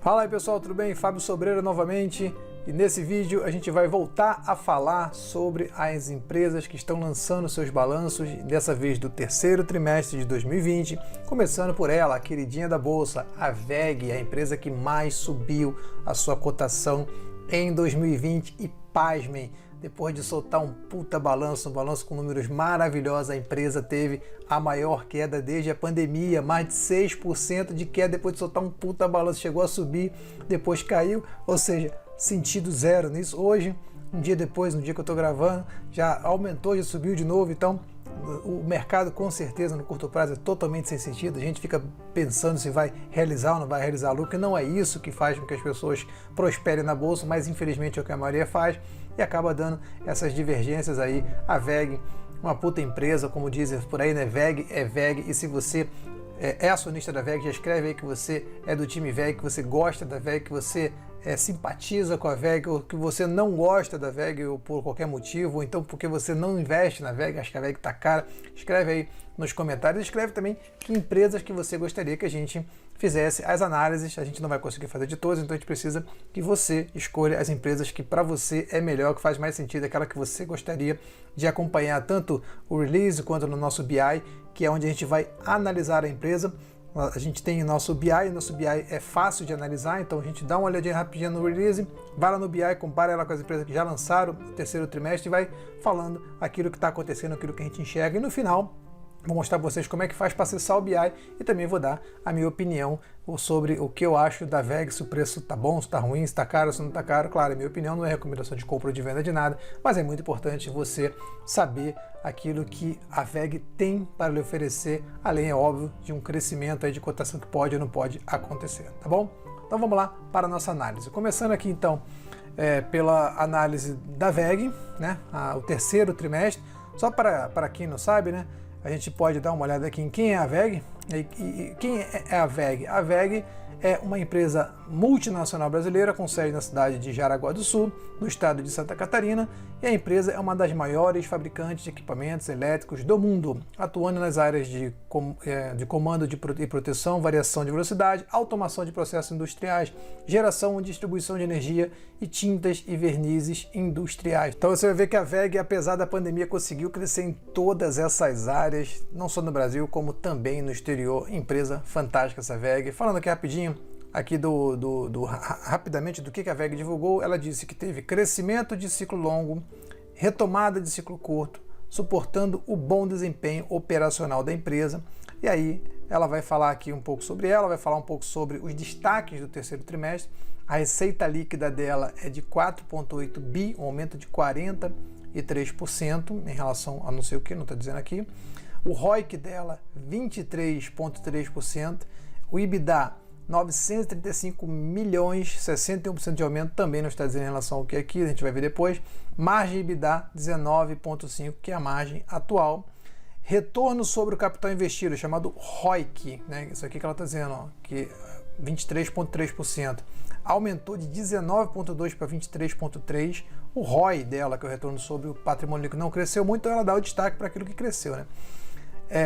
Fala aí pessoal, tudo bem? Fábio Sobreira novamente, e nesse vídeo a gente vai voltar a falar sobre as empresas que estão lançando seus balanços, dessa vez do terceiro trimestre de 2020, começando por ela, a queridinha da bolsa, a WEG, a empresa que mais subiu a sua cotação em 2020 e pasmem, depois de soltar um puta balanço, um balanço com números maravilhosos, a empresa teve a maior queda desde a pandemia, mais de 6% de queda depois de soltar um puta balanço, chegou a subir, depois caiu, ou seja, sentido zero nisso. Hoje, um dia depois, no dia que eu estou gravando, já aumentou, já subiu de novo, então o mercado com certeza no curto prazo é totalmente sem sentido, a gente fica pensando se vai realizar ou não vai realizar lucro, e não é isso que faz com que as pessoas prosperem na bolsa, mas infelizmente é o que a maioria faz e acaba dando essas divergências aí. A WEG, uma puta empresa, como dizem por aí, né? WEG é WEG, e se você é acionista da WEG, já escreve aí que você é do time WEG, que você gosta da WEG, que você simpatiza com a WEG, ou que você não gosta da WEG ou por qualquer motivo, ou então porque você não investe na WEG, acha que a WEG está cara. Escreve aí nos comentários, escreve também que empresas que você gostaria que a gente fizesse as análises. A gente não vai conseguir fazer de todas, então a gente precisa que você escolha as empresas que para você é melhor, que faz mais sentido, aquela que você gostaria de acompanhar tanto o release quanto no nosso BI, que é onde a gente vai analisar a empresa. A gente tem o nosso BI é fácil de analisar, então a gente dá uma olhadinha rapidinha no release, vai lá no BI, compara ela com as empresas que já lançaram o terceiro trimestre e vai falando aquilo que está acontecendo, aquilo que a gente enxerga, e no final vou mostrar para vocês como é que faz para acessar o BI e também vou dar a minha opinião sobre o que eu acho da WEG, se o preço está bom, se está ruim, se está caro, se não está caro. Claro, a minha opinião não é recomendação de compra ou de venda de nada, mas é muito importante você saber aquilo que a WEG tem para lhe oferecer, além, é óbvio, de um crescimento aí de cotação que pode ou não pode acontecer, tá bom? Então vamos lá para a nossa análise. Começando aqui então pela análise da WEG, né? O terceiro trimestre. Só para quem não sabe, né? A gente pode dar uma olhada aqui em quem é a WEG. E quem é a WEG? A WEG é uma empresa multinacional brasileira com sede na cidade de Jaraguá do Sul, no estado de Santa Catarina, e a empresa é uma das maiores fabricantes de equipamentos elétricos do mundo, atuando nas áreas de comando e proteção, variação de velocidade, automação de processos industriais, geração e distribuição de energia e tintas e vernizes industriais. Então você vai ver que a WEG, apesar da pandemia, conseguiu crescer em todas essas áreas, não só no Brasil, como também no exterior. Empresa fantástica essa WEG. Falando aqui rapidinho, aqui rapidamente do que a WEG divulgou, ela disse que teve crescimento de ciclo longo, retomada de ciclo curto, suportando o bom desempenho operacional da empresa. E aí ela vai falar aqui um pouco sobre ela, vai falar um pouco sobre os destaques do terceiro trimestre. A receita líquida dela é de 4,8 bi, um aumento de 43% em relação a não sei o que, não está dizendo aqui. O ROIC dela, 23,3%. O EBITDA, 935 milhões, 61% de aumento, também não está dizendo em relação ao que aqui, a gente vai ver depois. Margem EBITDA, 19,5%, que é a margem atual. Retorno sobre o capital investido, chamado ROIC, né? Isso aqui que ela está dizendo, ó, que 23,3%. Aumentou de 19,2% para 23,3%. O ROI dela, que é o retorno sobre o patrimônio líquido, não cresceu muito, então ela dá o destaque para aquilo que cresceu, né?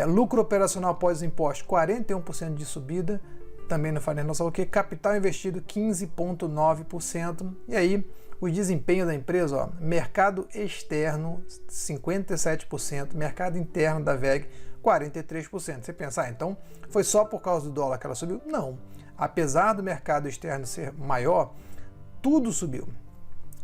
Lucro operacional após impostos, 41% de subida, também não faz noção o que. Capital investido, 15,9%. E aí, o desempenho da empresa, ó, mercado externo, 57%, mercado interno da WEG, 43%. Você pensar, então, foi só por causa do dólar que ela subiu? Não. Apesar do mercado externo ser maior, tudo subiu.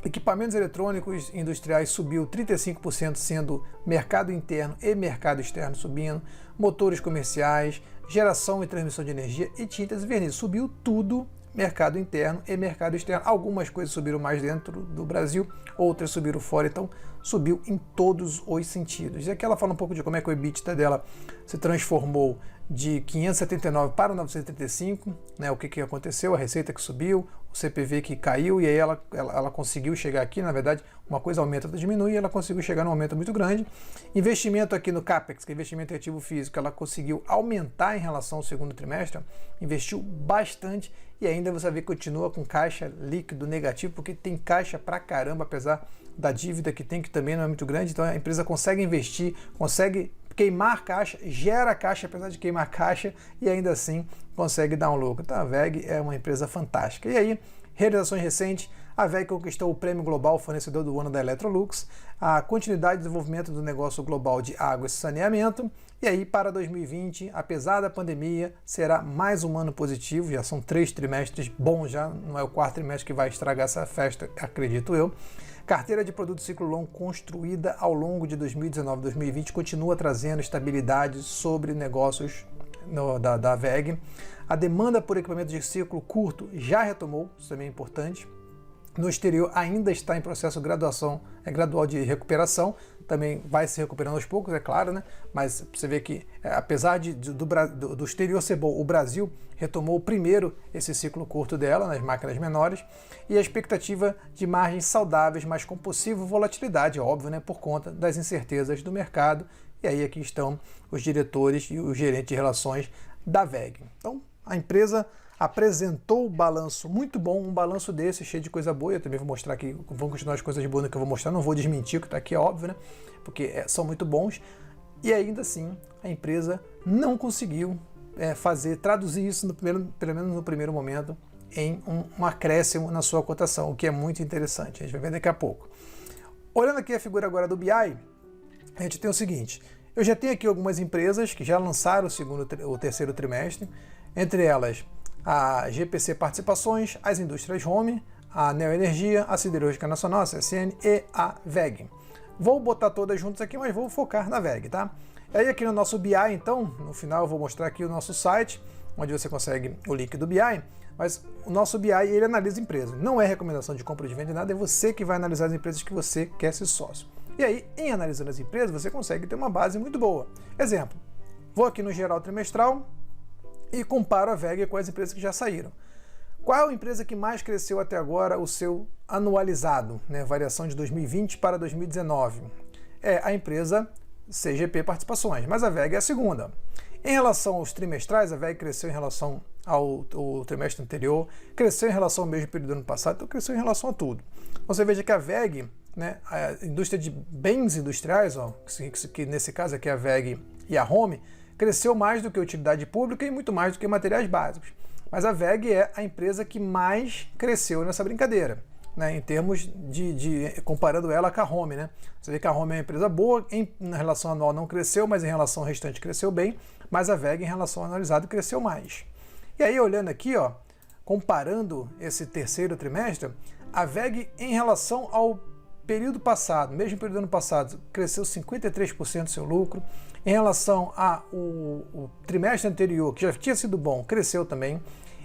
Equipamentos eletrônicos industriais subiu 35%, sendo mercado interno e mercado externo subindo. Motores comerciais, geração e transmissão de energia e tintas e vernizes. Subiu tudo, mercado interno e mercado externo. Algumas coisas subiram mais dentro do Brasil, outras subiram fora, então subiu em todos os sentidos. E aqui ela fala um pouco de como é que o EBITDA dela se transformou de 579 para 935, né? O que aconteceu? A receita que subiu, o CPV que caiu, e aí ela conseguiu chegar aqui. Na verdade, uma coisa aumenta, outra diminui, e ela conseguiu chegar num aumento muito grande. Investimento aqui no CAPEX, que é investimento em ativo físico, ela conseguiu aumentar em relação ao segundo trimestre, ó, investiu bastante, e ainda você vê que continua com caixa líquido negativo, porque tem caixa pra caramba, apesar da dívida que tem, que também não é muito grande. Então a empresa consegue investir, consegue queimar caixa, gera caixa, apesar de queimar caixa, e ainda assim consegue dar um lucro. Então a WEG é uma empresa fantástica. E aí, realizações recentes, a WEG conquistou o Prêmio Global Fornecedor do Ano da Electrolux, a continuidade de desenvolvimento do negócio global de água e saneamento, e aí para 2020, apesar da pandemia, será mais um ano positivo, já são 3 trimestres bons já, não é o 4º trimestre que vai estragar essa festa, acredito eu. Carteira de produto ciclo longo construída ao longo de 2019 e 2020 continua trazendo estabilidade sobre negócios da WEG. A demanda por equipamento de ciclo curto já retomou, isso também é importante. No exterior ainda está em processo gradual de recuperação, também vai se recuperando aos poucos, é claro, né? Mas você vê que, apesar do exterior ser bom, o Brasil retomou primeiro esse ciclo curto dela, nas máquinas menores, e a expectativa de margens saudáveis, mas com possível volatilidade, óbvio, né? Por conta das incertezas do mercado. E aí aqui estão os diretores e os gerentes de relações da WEG. Então, a empresa apresentou um balanço muito bom, um balanço desse cheio de coisa boa. Eu também vou mostrar aqui, vão continuar as coisas boas que eu vou mostrar, não vou desmentir o que está aqui, é óbvio, né? Porque são muito bons. E ainda assim, a empresa não conseguiu traduzir isso, pelo menos no primeiro momento, em um acréscimo na sua cotação, o que é muito interessante. A gente vai ver daqui a pouco. Olhando aqui a figura agora do BI, a gente tem o seguinte: eu já tenho aqui algumas empresas que já lançaram o terceiro trimestre, entre elas a GPC Participações, as Indústrias Home, a Neoenergia, a Siderúrgica Nacional, a CSN e a WEG. Vou botar todas juntas aqui, mas vou focar na WEG, tá? E aí aqui no nosso BI, então, no final eu vou mostrar aqui o nosso site, onde você consegue o link do BI, mas o nosso BI, ele analisa empresas. Não é recomendação de compra ou de venda de nada, é você que vai analisar as empresas que você quer ser sócio. E aí, em analisando as empresas, você consegue ter uma base muito boa. Exemplo, vou aqui no geral trimestral e comparo a WEG com as empresas que já saíram. Qual a empresa que mais cresceu até agora o seu anualizado, né, variação de 2020 para 2019? É a empresa CGP Participações, mas a WEG é a segunda. Em relação aos trimestrais, a WEG cresceu em relação ao trimestre anterior, cresceu em relação ao mesmo período do ano passado, então cresceu em relação a tudo. Você veja que a WEG, né, a indústria de bens industriais, ó, que nesse caso aqui é a WEG e a Home, cresceu mais do que a utilidade pública e muito mais do que materiais básicos. Mas a WEG é a empresa que mais cresceu nessa brincadeira, né, em termos comparando ela com a Home, né? Você vê que a Home é uma empresa boa, na relação anual não cresceu, mas em relação ao restante cresceu bem, mas a WEG em relação ao anualizado cresceu mais. E aí, olhando aqui, ó, comparando esse terceiro trimestre, a WEG em relação ao período passado, mesmo período do ano passado, cresceu 53% do seu lucro. Em relação ao trimestre anterior, que já tinha sido bom, cresceu também.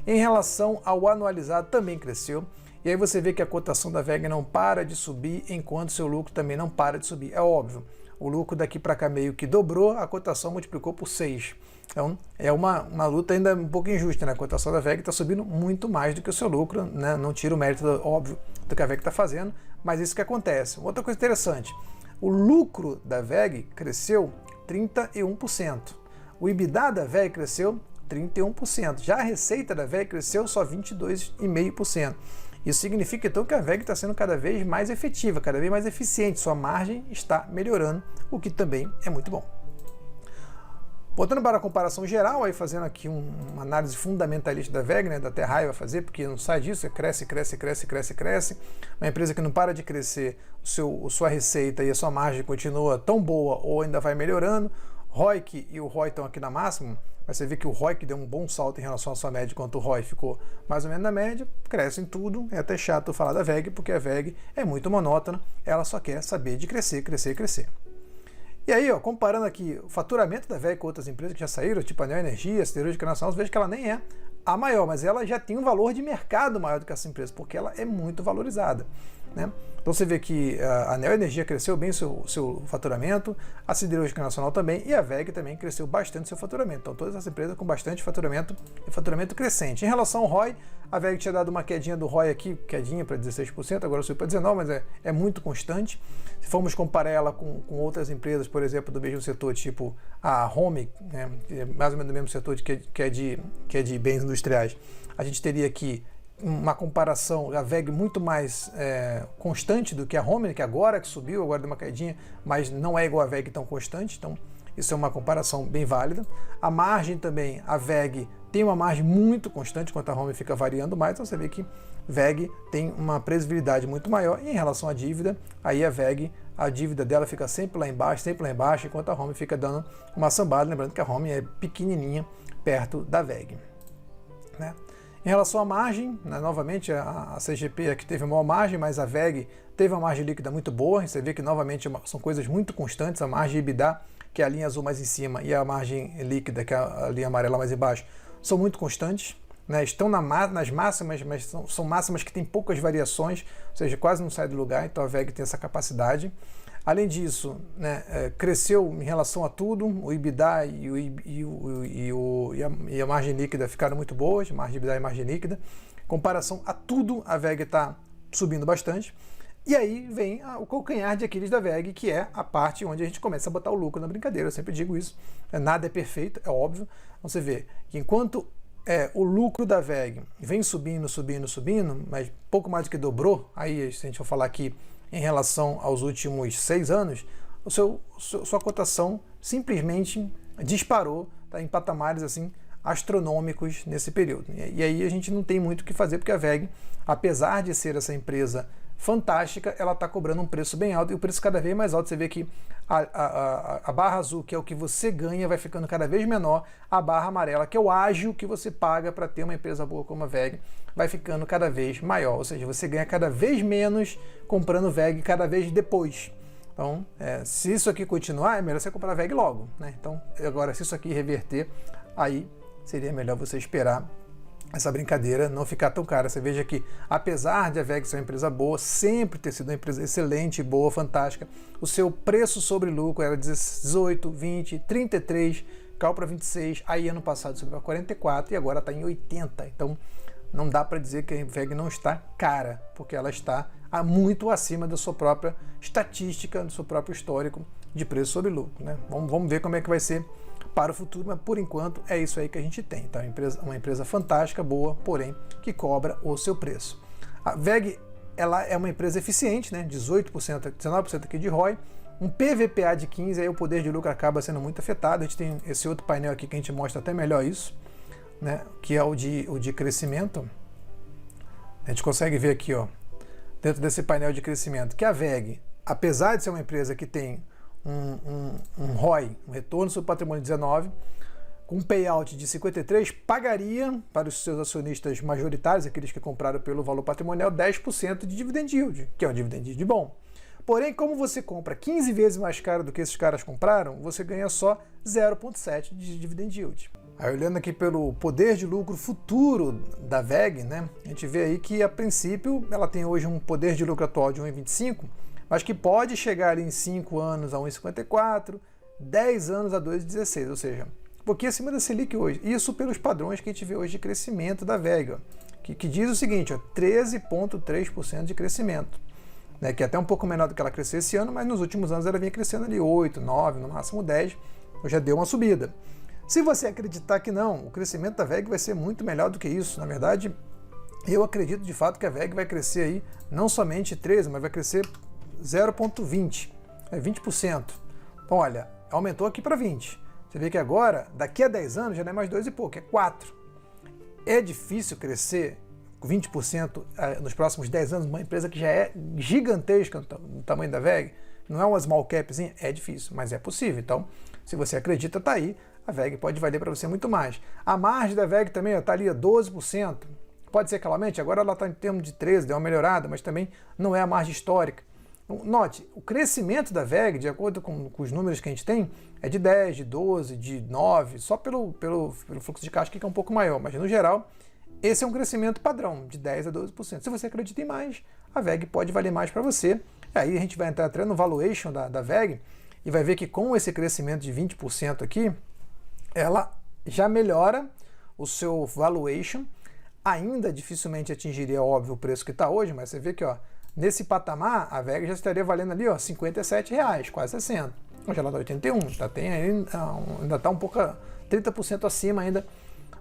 Em relação ao anualizado, também cresceu. E aí você vê que a cotação da WEG não para de subir, enquanto seu lucro também não para de subir. É óbvio, o lucro daqui para cá meio que dobrou, a cotação multiplicou por 6. Então, é uma luta ainda um pouco injusta, né? A cotação da WEG está subindo muito mais do que o seu lucro, né? Não tira o mérito, óbvio, do que a WEG está fazendo, mas isso que acontece. Outra coisa interessante, o lucro da WEG cresceu 31%. O EBITDA da WEG cresceu 31%. Já a receita da WEG cresceu só 22,5%. Isso significa, então, que a WEG está sendo cada vez mais efetiva, cada vez mais eficiente. Sua margem está melhorando, o que também é muito bom. Voltando para a comparação geral, aí fazendo aqui uma análise fundamentalista da WEG, né, dá até raiva fazer, porque não sai disso, cresce. Uma empresa que não para de crescer, sua receita e a sua margem continua tão boa ou ainda vai melhorando. ROIC e o ROI estão aqui na máxima, mas você vê que o ROIC deu um bom salto em relação à sua média, enquanto o ROI ficou mais ou menos na média, cresce em tudo. É até chato falar da WEG, porque a WEG é muito monótona, ela só quer saber de crescer. E aí, ó, comparando aqui o faturamento da WEG com outras empresas que já saíram, tipo a Neoenergia, a Siderúrgica Nacional, você vê que ela nem é a maior, mas ela já tem um valor de mercado maior do que essa empresa, porque ela é muito valorizada, né? Então você vê que a Neoenergia cresceu bem seu faturamento, a Siderúrgica Nacional também, e a WEG também cresceu bastante seu faturamento. Então todas as empresas com bastante faturamento e faturamento crescente. Em relação ao ROI, a WEG tinha dado uma quedinha do ROI aqui, quedinha para 16%, agora subiu para 19%, mas é muito constante. Se formos comparar ela com outras empresas, por exemplo, do mesmo setor, tipo a Home, né, mais ou menos do mesmo setor que é de bens industriais, a gente teria aqui uma comparação, a WEG muito mais constante do que a Home, que agora que subiu, agora deu uma caidinha, mas não é igual a WEG tão constante. Então, isso é uma comparação bem válida. A margem também, a VEG tem uma margem muito constante, enquanto a Home fica variando mais, então você vê que VEG tem uma previsibilidade muito maior. E em relação à dívida, aí a VEG, a dívida dela fica sempre lá embaixo, enquanto a Home fica dando uma sambada, lembrando que a Home é pequenininha perto da VEG, né? Em relação à margem, né, novamente a CGP aqui teve uma maior margem, mas a VEG teve uma margem líquida muito boa. Você vê que novamente são coisas muito constantes, a margem EBITDA, que é a linha azul mais em cima, e a margem líquida, que é a linha amarela mais embaixo, são muito constantes, né? Estão nas máximas, mas são máximas que têm poucas variações, ou seja, quase não sai do lugar, então a VEG tem essa capacidade. Além disso, né, cresceu em relação a tudo, o EBITDA e a margem líquida ficaram muito boas, margem EBITDA e margem líquida. Em comparação a tudo, a VEG está subindo bastante. E aí vem o calcanhar de Aquiles da VEG, que é a parte onde a gente começa a botar o lucro na brincadeira. Eu sempre digo isso, nada é perfeito, é óbvio. Você vê que enquanto o lucro da VEG vem subindo, mas pouco mais do que dobrou, aí se a gente for falar aqui em relação aos últimos 6 anos, sua cotação simplesmente disparou, tá, em patamares assim astronômicos nesse período. E aí a gente não tem muito o que fazer, porque a VEG, apesar de ser essa empresa fantástica, ela está cobrando um preço bem alto, e o preço cada vez mais alto. Você vê que a barra azul, que é o que você ganha, vai ficando cada vez menor. A barra amarela, que é o ágio que você paga para ter uma empresa boa como a VEG, vai ficando cada vez maior. Ou seja, você ganha cada vez menos comprando VEG cada vez depois. Então, se isso aqui continuar, é melhor você comprar a VEG logo, né? Então, agora, se isso aqui reverter, aí seria melhor você esperar essa brincadeira não ficar tão cara. Você veja que, apesar de a VEG ser uma empresa boa, sempre ter sido uma empresa excelente, boa, fantástica, o seu preço sobre lucro era 18, 20, 33, caiu para 26, aí ano passado subiu para 44 e agora está em 80. Então não dá para dizer que a VEG não está cara, porque ela está muito acima da sua própria estatística, do seu próprio histórico de preço sobre lucro, né? Vamos ver como é que vai ser para o futuro, mas por enquanto é isso aí que a gente tem. Tá? Uma empresa fantástica, boa, porém que cobra o seu preço. A VEG, ela é uma empresa eficiente, né? 18%, 19% aqui de ROI, um PVPA de 15%, aí o poder de lucro acaba sendo muito afetado. A gente tem esse outro painel aqui que a gente mostra até melhor isso, né? Que é o de crescimento. A gente consegue ver aqui, ó, dentro desse painel de crescimento, que a VEG, apesar de ser uma empresa que tem um ROI, um retorno sobre patrimônio de 19, com um payout de 53, pagaria para os seus acionistas majoritários, aqueles que compraram pelo valor patrimonial, 10% de dividend yield, que é um dividend yield bom. Porém, como você compra 15 vezes mais caro do que esses caras compraram, você ganha só 0,7 de dividend yield. Aí, olhando aqui pelo poder de lucro futuro da VEG, né, a gente vê aí que, a princípio, ela tem hoje um poder de lucro atual de 1,25, mas que pode chegar ali em 5 anos a 1,54, 10 anos a 2,16, ou seja, um pouquinho acima da Selic hoje. Isso pelos padrões que a gente vê hoje de crescimento da VEG, ó, que diz o seguinte, 13,3% de crescimento, né, que é até um pouco menor do que ela cresceu esse ano, mas nos últimos anos ela vinha crescendo ali 8, 9, no máximo 10, já deu uma subida. Se você acreditar que não, o crescimento da VEG vai ser muito melhor do que isso. Na verdade, eu acredito de fato que a VEG vai crescer aí não somente 13, mas vai crescer 0,20, 20%. Então, olha, aumentou aqui para 20. Você vê que agora, daqui a 10 anos, já não é mais 2 e pouco, é 4. É difícil crescer 20% nos próximos 10 anos, uma empresa que já é gigantesca no tamanho da VEG, não é uma small capzinha, é difícil, mas é possível. Então, se você acredita, tá aí, a VEG pode valer para você muito mais. A margem da VEG também está ali a 12%, pode ser que ela aumente, agora ela está em termos de 13%, deu uma melhorada, mas também não é a margem histórica. Note, o crescimento da VEG, de acordo com os números que a gente tem, é de 10, de 12, de 9, só pelo fluxo de caixa que é um pouco maior, mas no geral, esse é um crescimento padrão, de 10 a 12%. Se você acredita em mais, a VEG pode valer mais para você. E aí a gente vai entrar até no valuation da VEG e vai ver que com esse crescimento de 20% aqui, ela já melhora o seu valuation, ainda dificilmente atingiria, óbvio, o preço que está hoje, mas você vê que, ó, nesse patamar, a VEG já estaria valendo ali, ó, R$ 57,00, quase 60. Hoje ela está 81, ainda está um pouco, 30% acima ainda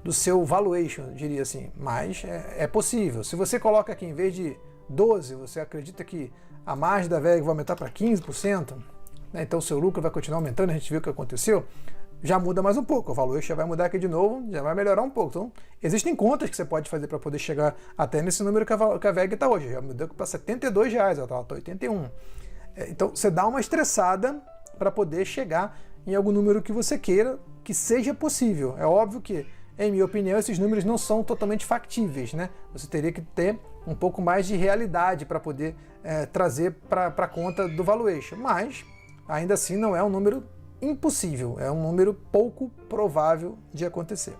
do seu valuation, diria assim, mas é possível. Se você coloca aqui, em vez de 12, você acredita que a margem da VEG vai aumentar para 15%, né? Então o seu lucro vai continuar aumentando, a gente viu o que aconteceu, já muda mais um pouco, o valuation já vai mudar aqui de novo, já vai melhorar um pouco. Então, existem contas que você pode fazer para poder chegar até nesse número que a VEG está hoje, já mudou para R$72, ela está 81. Então, você dá uma estressada para poder chegar em algum número que você queira, que seja possível. É óbvio que, em minha opinião, esses números não são totalmente factíveis, né? Você teria que ter um pouco mais de realidade para poder trazer para a conta do valuation, mas ainda assim não é um número impossível, é um número pouco provável de acontecer.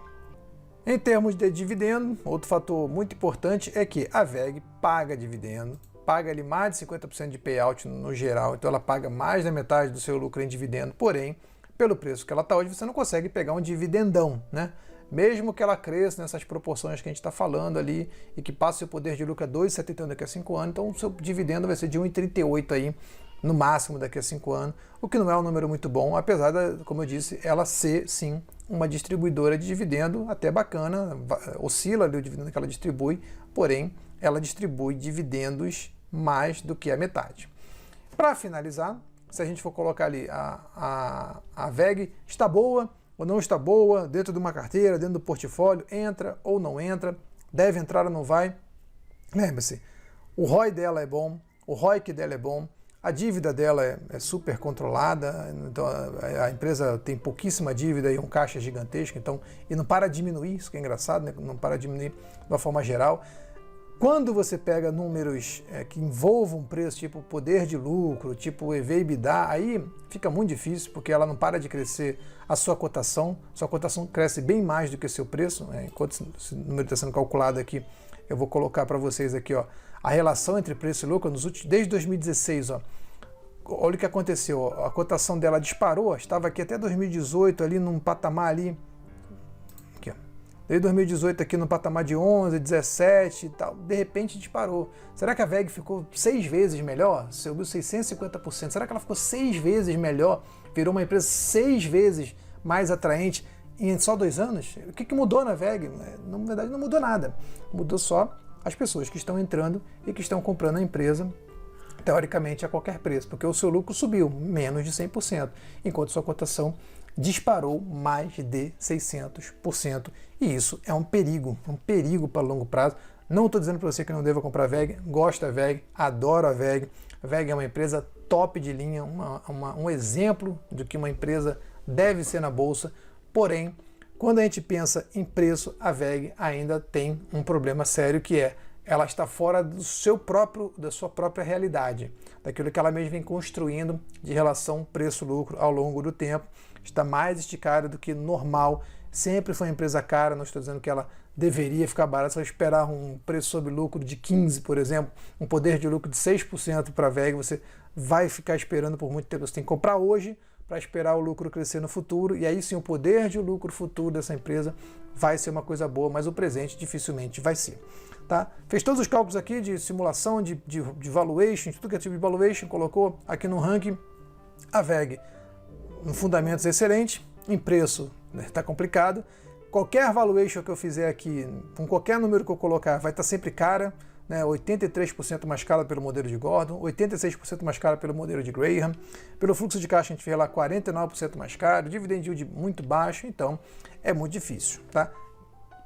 Em termos de dividendo, outro fator muito importante é que a VEG paga dividendo, paga ali mais de 50% de payout no geral, então ela paga mais da metade do seu lucro em dividendo, porém, pelo preço que ela está hoje, você não consegue pegar um dividendão, né? Mesmo que ela cresça nessas proporções que a gente está falando ali e que passe o poder de lucro a 2,71 daqui a 5 anos, então o seu dividendo vai ser de 1,38 aí, no máximo daqui a 5 anos, o que não é um número muito bom, apesar da, como eu disse, ela ser sim uma distribuidora de dividendo até bacana, oscila ali o dividendo que ela distribui, porém ela distribui dividendos mais do que a metade. Para finalizar, se a gente for colocar ali a VEG está boa ou não está boa, dentro de uma carteira, dentro do portfólio, entra ou não entra, deve entrar ou não vai, lembre-se, o ROI dela é bom, o ROIC dela é bom, a dívida dela é super controlada, então a empresa tem pouquíssima dívida e um caixa gigantesco, então, e não para de diminuir, isso que é engraçado, né? Não para de diminuir de uma forma geral. Quando você pega números que envolvam preço, tipo poder de lucro, tipo EV/EBITDA, aí fica muito difícil, porque ela não para de crescer a sua cotação cresce bem mais do que o seu preço, enquanto esse número está sendo calculado aqui, eu vou colocar para vocês aqui, ó, a relação entre preço e lucro desde 2016, ó. Olha o que aconteceu, a cotação dela disparou, estava aqui até 2018 ali num patamar ali, aqui, ó. Desde 2018 aqui no patamar de 11, 17 e tal, de repente disparou. Será que a VEG ficou 6 vezes melhor? Subiu 650%. Será que ela ficou 6 vezes melhor? Virou uma empresa 6 vezes mais atraente em só 2 anos? O que mudou na VEG? Na verdade não mudou nada. Mudou só as pessoas que estão entrando e que estão comprando a empresa, teoricamente a qualquer preço, porque o seu lucro subiu menos de 100%, enquanto sua cotação disparou mais de 600%. E isso é um perigo para longo prazo. Não estou dizendo para você que não deva comprar a VEG, gosto da VEG, adoro a VEG. A VEG é uma empresa top de linha, um exemplo do que uma empresa deve ser na bolsa, porém, quando a gente pensa em preço, a VEG ainda tem um problema sério, que é ela está fora da sua própria realidade, daquilo que ela mesma vem construindo de relação preço-lucro ao longo do tempo, está mais esticada do que normal, sempre foi uma empresa cara, não estou dizendo que ela deveria ficar barata, se você esperar um preço sobre lucro de 15, por exemplo, um poder de lucro de 6% para a VEG, você vai ficar esperando por muito tempo, você tem que comprar hoje para esperar o lucro crescer no futuro, e aí sim o poder de lucro futuro dessa empresa vai ser uma coisa boa, mas o presente dificilmente vai ser. Tá? Fez todos os cálculos aqui de simulação, de valuation, de tudo que é tipo de valuation, colocou aqui no ranking a VEG em fundamentos excelente, em preço está complicado, qualquer valuation que eu fizer aqui, com qualquer número que eu colocar, vai estar sempre cara, né? 83% mais cara pelo modelo de Gordon, 86% mais cara pelo modelo de Graham, pelo fluxo de caixa a gente vê lá 49% mais caro, dividend yield muito baixo, então é muito difícil, tá?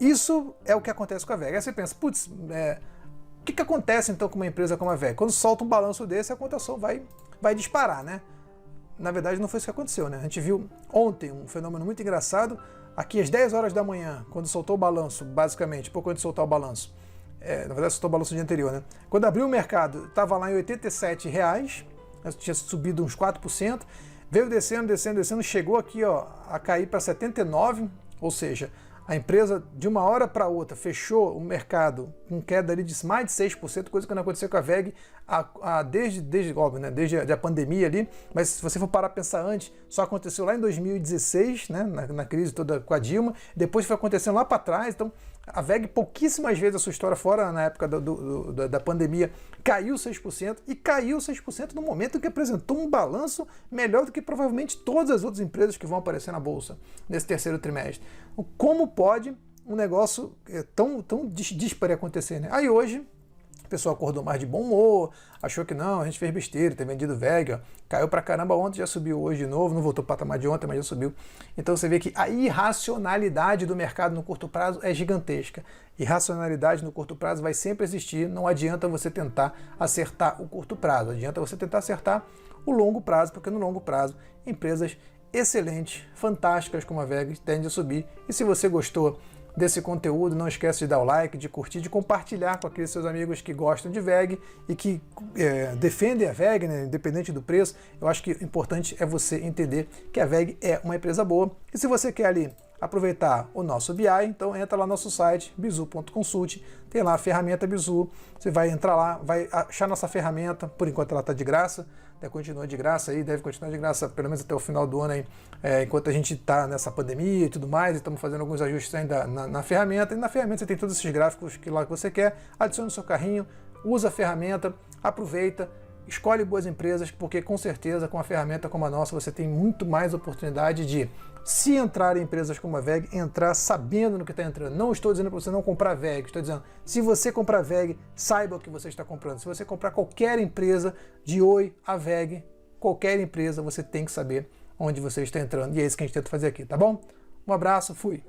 Isso é o que acontece com a VEG. Aí você pensa, putz, o que acontece então com uma empresa como a VEG? Quando solta um balanço desse, a cotação vai disparar, né? Na verdade não foi isso que aconteceu, né? A gente viu ontem um fenômeno muito engraçado, aqui às 10 horas da manhã, quando soltou o balanço, basicamente, pouco antes de soltar o balanço, na verdade soltou o balanço no dia anterior, né? Quando abriu o mercado, estava lá em R$ 87,00, tinha subido uns 4%, veio descendo, chegou aqui ó, a cair para 79, ou seja, a empresa de uma hora para outra fechou o mercado com queda ali de mais de 6%, coisa que não aconteceu com a VEG óbvio, né, desde a pandemia ali, mas se você for parar para pensar antes, só aconteceu lá em 2016, né, na crise toda com a Dilma, depois foi acontecendo lá para trás, então a VEG pouquíssimas vezes a sua história fora na época da pandemia caiu 6% e caiu 6% no momento em que apresentou um balanço melhor do que provavelmente todas as outras empresas que vão aparecer na bolsa nesse terceiro trimestre. Como pode um negócio tão dispare acontecer, né? Aí hoje pessoa acordou mais de bom humor, achou que não, a gente fez besteira, ter vendido VEG, ó, caiu pra caramba ontem, já subiu hoje de novo, não voltou para o patamar de ontem, mas já subiu. Então você vê que a irracionalidade do mercado no curto prazo é gigantesca. Irracionalidade no curto prazo vai sempre existir, não adianta você tentar acertar o curto prazo, adianta você tentar acertar o longo prazo, porque no longo prazo, empresas excelentes, fantásticas como a VEG tendem a subir. E se você gostou desse conteúdo, não esquece de dar o like, de curtir, de compartilhar com aqueles seus amigos que gostam de VEG e que defendem a VEG, né, independente do preço. Eu acho que o importante é você entender que a VEG é uma empresa boa. E se você quer ali aproveitar o nosso BI, então entra lá no nosso site, bizu.consult, tem lá a ferramenta Bizu, você vai entrar lá, vai achar nossa ferramenta, por enquanto ela está de graça, continua de graça aí, deve continuar de graça pelo menos até o final do ano aí, enquanto a gente está nessa pandemia e tudo mais, e estamos fazendo alguns ajustes ainda na ferramenta, e na ferramenta você tem todos esses gráficos que lá que você quer, adicione no seu carrinho, usa a ferramenta, aproveita, escolhe boas empresas, porque com certeza com uma ferramenta como a nossa você tem muito mais oportunidade de, se entrar em empresas como a VEG, entrar sabendo no que está entrando. Não estou dizendo para você não comprar VEG, estou dizendo, se você comprar VEG, saiba o que você está comprando. Se você comprar qualquer empresa, de Oi a VEG, qualquer empresa, você tem que saber onde você está entrando. E é isso que a gente tenta fazer aqui, tá bom? Um abraço, fui!